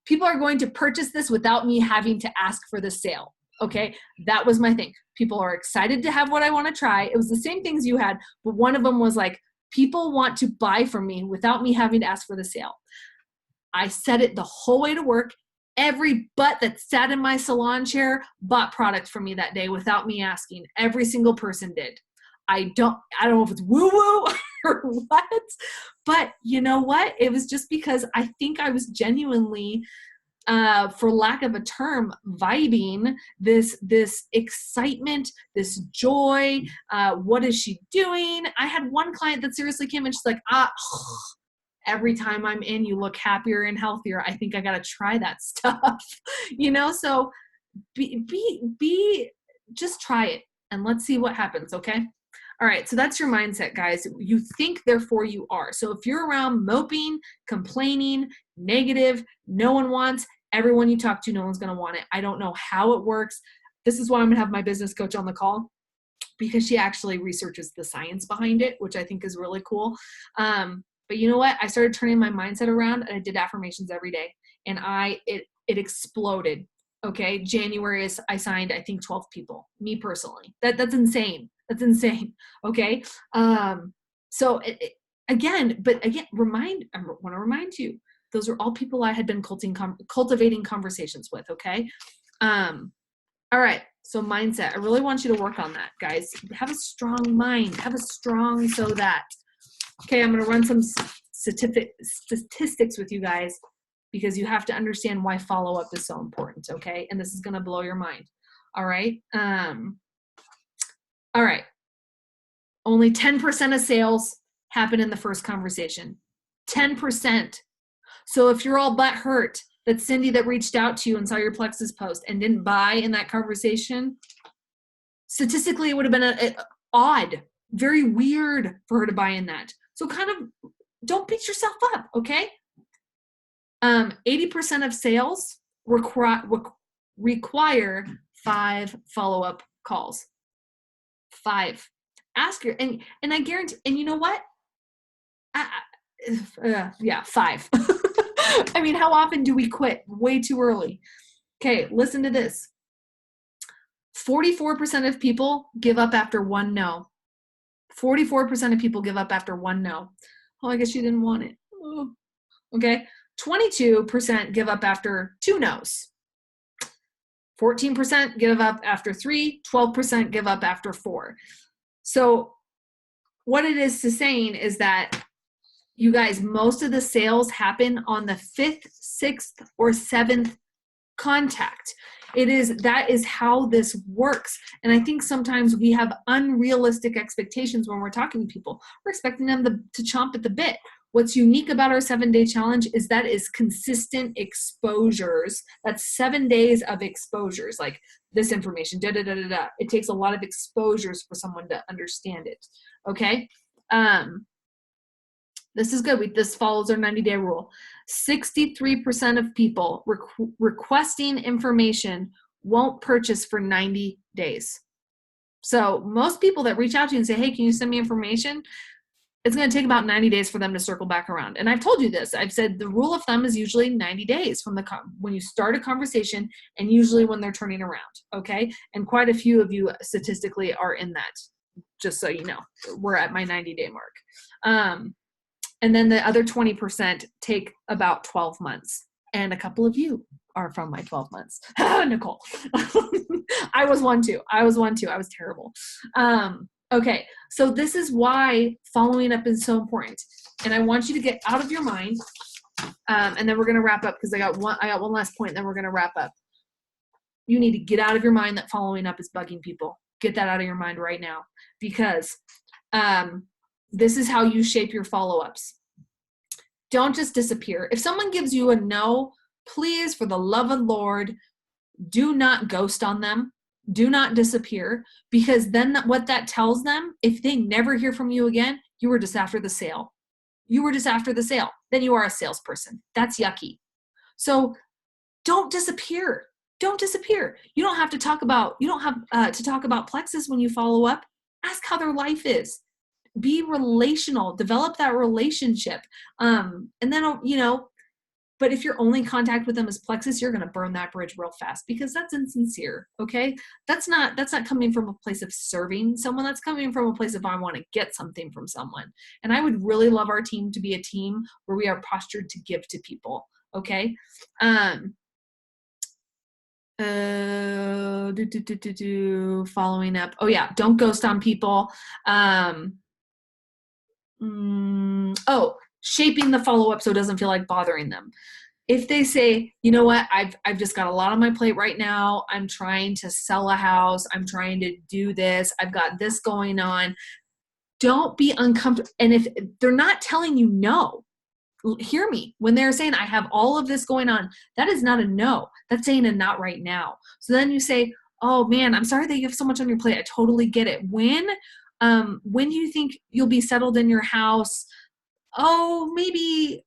people are going to purchase this without me having to ask for the sale. Okay, that was my thing. People are excited to have what I want to try. It was the same things you had, but one of them was like, people want to buy from me without me having to ask for the sale. I said it the whole way to work. Every butt that sat in my salon chair bought product from me that day without me asking. Every single person did. I don't know if it's woo-woo or what, but you know what? It was just because I think I was genuinely, for lack of a term, vibing this excitement, this joy. What is she doing? I had one client that seriously came and she's like, every time I'm in, you look happier and healthier. I think I got to try that stuff, so just try it and let's see what happens. Okay. All right. So that's your mindset, guys. You think, therefore you are. So if you're around moping, complaining, negative, no one wants, everyone you talk to, no one's going to want it. I don't know how it works. This is why I'm going to have my business coach on the call, because she actually researches the science behind it, which I think is really cool. But you know what? I started turning my mindset around and I did affirmations every day and it exploded. Okay. January I signed, I think 12 people, me personally. That's insane. That's insane. Okay. So again, I want to remind you, those are all people I had been cultivating conversations with. Okay. All right. So mindset, I really want you to work on that, guys. Have a strong mind, have a strong so that. Okay, I'm going to run some statistics with you guys because you have to understand why follow-up is so important, okay? And this is going to blow your mind, all right? All right. Only 10% of sales happen in the first conversation. 10%. So if you're all butthurt that Cindy that reached out to you and saw your Plexus post and didn't buy in that conversation, statistically it would have been odd, very weird for her to buy in that. So kind of don't beat yourself up, okay? 80% of sales require 5 follow-up calls. 5. Ask your, and I guarantee, and you know what? 5. I mean, how often do we quit? Way too early. Okay, listen to this. 44% of people give up after 1 no. 44% of people give up after 1 no. Oh, I guess you didn't want it. Oh. Okay. 22% give up after 2 no's. 14% give up after 3. 12% give up after 4. So what it is to saying is that, you guys, most of the sales happen on the 5th, 6th, or 7th contact. That is how this works. And I think sometimes we have unrealistic expectations when we're talking to people. We're expecting them to chomp at the bit. What's unique about our 7-day challenge is that is consistent exposures. That's 7 days of exposures, like this information, It takes a lot of exposures for someone to understand it. Okay. This is good. This follows our 90-day rule. 63% of people requesting information won't purchase for 90 days. So most people that reach out to you and say, hey, can you send me information? It's going to take about 90 days for them to circle back around. And I've told you this. I've said the rule of thumb is usually 90 days from when you start a conversation and usually when they're turning around. Okay. And quite a few of you statistically are in that, just so you know. We're at my 90-day mark. And then the other 20% take about 12 months. And a couple of you are from my 12 months. Nicole. I was one too. I was terrible. Okay. So this is why following up is so important. And I want you to get out of your mind. And then we're going to wrap up because I got one last point, and then we're going to wrap up. You need to get out of your mind that following up is bugging people. Get that out of your mind right now, because this is how you shape your follow-ups. Don't just disappear. If someone gives you a no, please, for the love of the Lord, do not ghost on them. Do not disappear, because then what that tells them, if they never hear from you again, you were just after the sale. You were just after the sale. Then you are a salesperson. That's yucky. So don't disappear. Don't disappear. You don't have to talk about Plexus when you follow up. Ask how their life is. be relational, develop that relationship. And then, but if your only contact with them is Plexus, you're going to burn that bridge real fast because that's insincere. Okay. That's not coming from a place of serving someone. That's coming from a place of, I want to get something from someone. And I would really love our team to be a team where we are postured to give to people. Okay. Following up. Oh yeah. Don't ghost on people. Shaping the follow-up so it doesn't feel like bothering them. If they say, you know what, I've just got a lot on my plate right now. I'm trying to sell a house. I'm trying to do this. I've got this going on. Don't be uncomfortable. And if they're not telling you no, hear me. When they're saying, I have all of this going on, that is not a no. That's saying a not right now. So then you say, oh man, I'm sorry that you have so much on your plate. I totally get it. When do you think you'll be settled in your house? Oh, maybe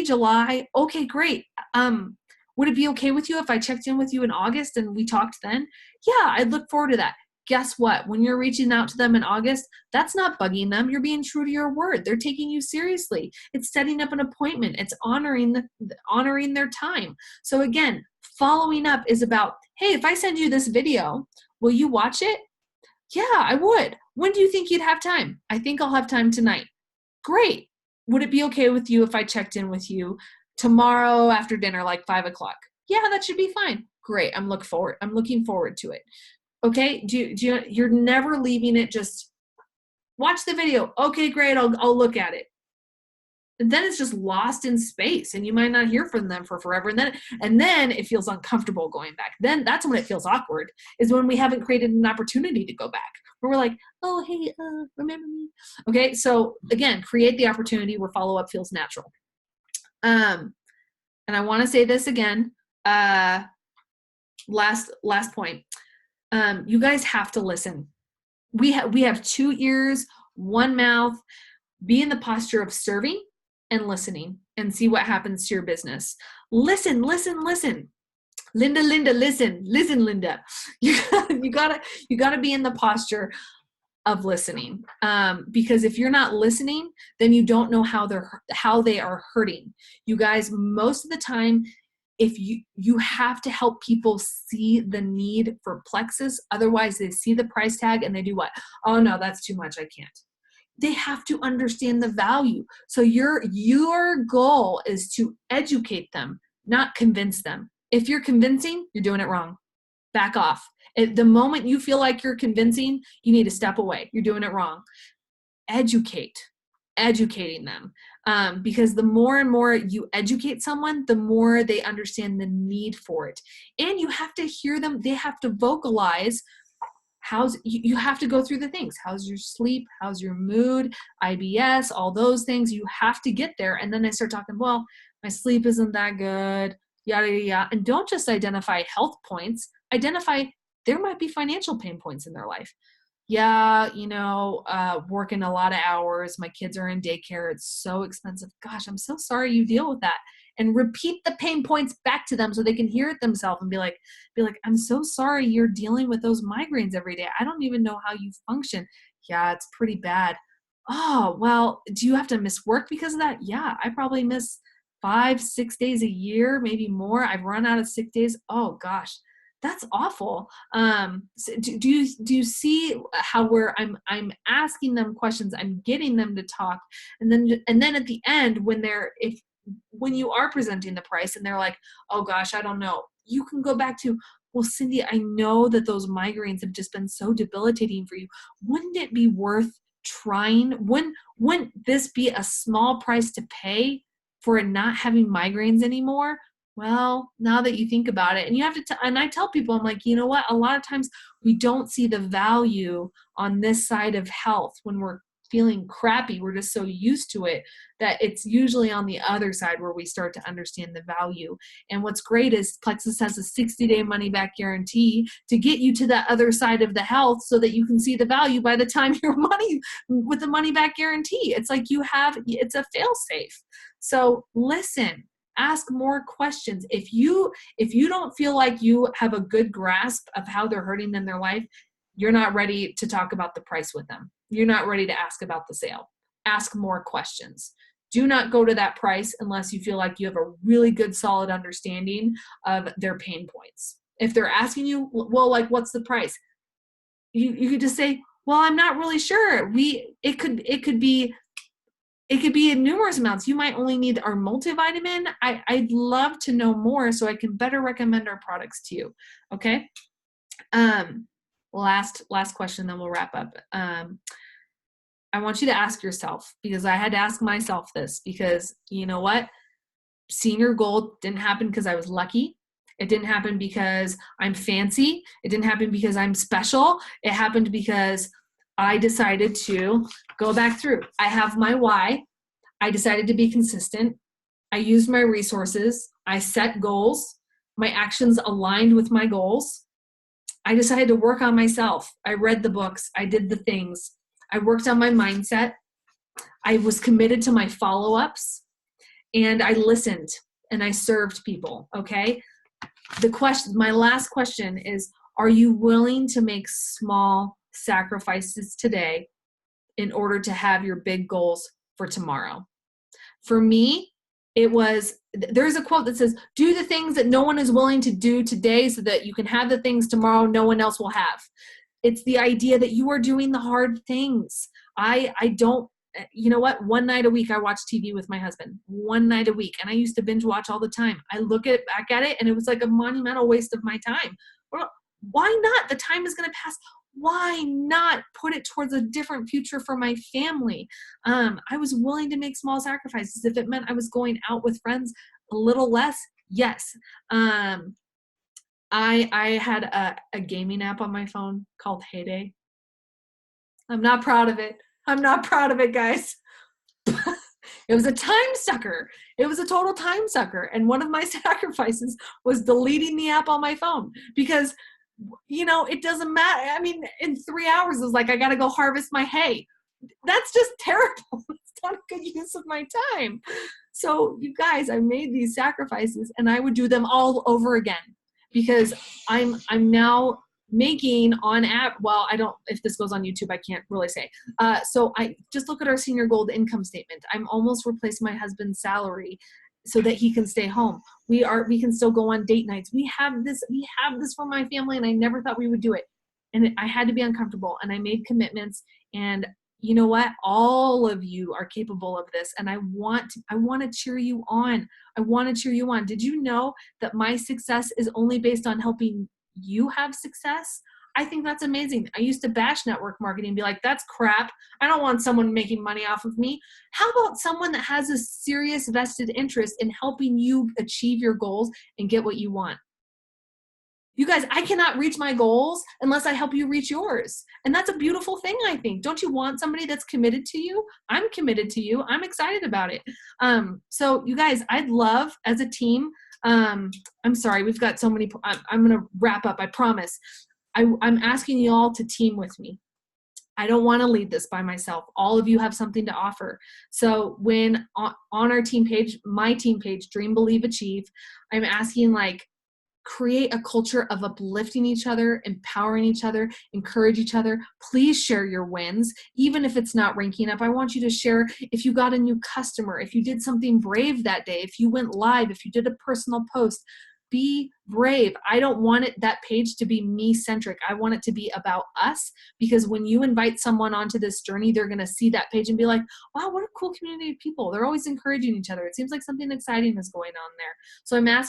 July. Okay, great. Would it be okay with you if I checked in with you in August and we talked then? Yeah, I'd look forward to that. Guess what? When you're reaching out to them in August, that's not bugging them. You're being true to your word. They're taking you seriously. It's setting up an appointment. It's honoring their time. So again, following up is about, hey, if I send you this video, will you watch it? Yeah, I would. When do you think you'd have time? I think I'll have time tonight. Great. Would it be okay with you if I checked in with you tomorrow after dinner, like 5:00? Yeah, that should be fine. Great. I'm looking forward to it. Okay. You're never leaving it just watch the video. Okay, great. I'll look at it. And then it's just lost in space and you might not hear from them for forever. And then it feels uncomfortable going back. Then that's when it feels awkward, is when we haven't created an opportunity to go back, where we're like, oh, hey, remember me? Okay. So again, create the opportunity where follow-up feels natural. And I want to say this again, last point. You guys have to listen. We have 2 ears, 1 mouth. Be in the posture of serving and listening and see what happens to your business. Listen. Linda, listen, Linda. You gotta be in the posture of listening. Because if you're not listening, then you don't know how they are hurting. You guys, most of the time, if you have to help people see the need for Plexus, otherwise they see the price tag and they do what? Oh no, that's too much, I can't. They have to understand the value. So your goal is to educate them, not convince them. If you're convincing, you're doing it wrong. Back off. The moment you feel like you're convincing, you need to step away. You're doing it wrong. Educating them. Because the more and more you educate someone, the more they understand the need for it. And you have to hear them. They have to vocalize. You have to go through the things. How's your sleep? How's your mood? IBS, all those things. You have to get there. And then they start talking, well, my sleep isn't that good, yada, yada, yada. And don't just identify health points. Identify there might be financial pain points in their life. Yeah, working a lot of hours. My kids are in daycare. It's so expensive. Gosh, I'm so sorry you deal with that. And repeat the pain points back to them so they can hear it themselves and be like, I'm so sorry you're dealing with those migraines every day. I don't even know how you function. Yeah, it's pretty bad. Oh, well, do you have to miss work because of that? Yeah, I probably miss 5-6 days a year, maybe more. I've run out of sick days. Oh gosh, that's awful. So do you see how I'm asking them questions, I'm getting them to talk, and then at the end when you are presenting the price and they're like, oh gosh, I don't know, you can go back to, well, Cindy, I know that those migraines have just been so debilitating for you. Wouldn't it be worth trying? Wouldn't this be a small price to pay for it not having migraines anymore? Well, now that you think about it, and you have to, and I tell people, I'm like, you know what? A lot of times we don't see the value on this side of health when we're feeling crappy. We're just so used to it that it's usually on the other side where we start to understand the value. And what's great is Plexus has a 60-day money back guarantee to get you to that other side of the health so that you can see the value by the time your money with the money back guarantee. It's like it's a fail safe. So listen. Ask more questions. If you don't feel like you have a good grasp of how they're hurting in their life, you're not ready to talk about the price with them. you're not ready to ask about the sale. Ask more questions. Do not go to that price unless you feel like you have a really good, solid understanding of their pain points. If they're asking you, well, like, what's the price? You could just say, well, I'm not really sure. It could be in numerous amounts. You might only need our multivitamin. I'd love to know more so I can better recommend our products to you. Okay. Last question, then we'll wrap up. I want you to ask yourself, because I had to ask myself this, because you know what? Seeing your goal didn't happen because I was lucky. It didn't happen because I'm fancy. It didn't happen because I'm special. It happened because I decided to go back through. I have my why. I decided to be consistent. I used my resources. I set goals. My actions aligned with my goals. I decided to work on myself. I read the books. I did the things. I worked on my mindset. I was committed to my follow-ups, and I listened and I served people. Okay. My last question is, are you willing to make small sacrifices today in order to have your big goals for tomorrow? For me, there's a quote that says, do the things that no one is willing to do today so that you can have the things tomorrow no one else will have. It's the idea that you are doing the hard things. I don't, you know what? One night a week, I watch TV with my husband. One night a week. And I used to binge watch all the time. I look back at it and it was like a monumental waste of my time. Well, why not? The time is going to pass. Why not put it towards a different future for my family? I was willing to make small sacrifices. If it meant I was going out with friends a little less, yes. I had a gaming app on my phone called Heyday. I'm not proud of it. I'm not proud of it, guys. It was a time sucker. It was a total time sucker. And one of my sacrifices was deleting the app on my phone because, you know, it doesn't matter. I mean, in 3 hours, it's like, I got to go harvest my hay. That's just terrible. It's not a good use of my time. So you guys, I made these sacrifices and I would do them all over again because I'm now making on app. Well, I don't, if this goes on YouTube, I can't really say. So I just look at our senior gold income statement. I'm almost replaced my husband's salary so that he can stay home. We can still go on date nights. We have this for my family, and I never thought we would do it. And I had to be uncomfortable, and I made commitments. And you know what? All of you are capable of this, and I want to cheer you on. I want to cheer you on. Did you know that my success is only based on helping you have success? I think that's amazing. I used to bash network marketing and be like, that's crap. I don't want someone making money off of me. How about someone that has a serious vested interest in helping you achieve your goals and get what you want? You guys, I cannot reach my goals unless I help you reach yours. And that's a beautiful thing, I think. Don't you want somebody that's committed to you? I'm committed to you. I'm excited about it. So you guys, I'd love as a team, I'm sorry, we've got so many, I'm going to wrap up, I promise. I'm asking you all to team with me. I don't want to lead this by myself. All of you have something to offer. So when on our team page, my team page, Dream, Believe, Achieve, I'm asking, like, create a culture of uplifting each other, empowering each other, encourage each other. Please share your wins, even if it's not ranking up. I want you to share if you got a new customer, if you did something brave that day, if you went live, if you did a personal post. Be brave. I don't want that page to be me-centric. I want it to be about us, because when you invite someone onto this journey, they're going to see that page and be like, wow, what a cool community of people. They're always encouraging each other. It seems like something exciting is going on there. So I'm asking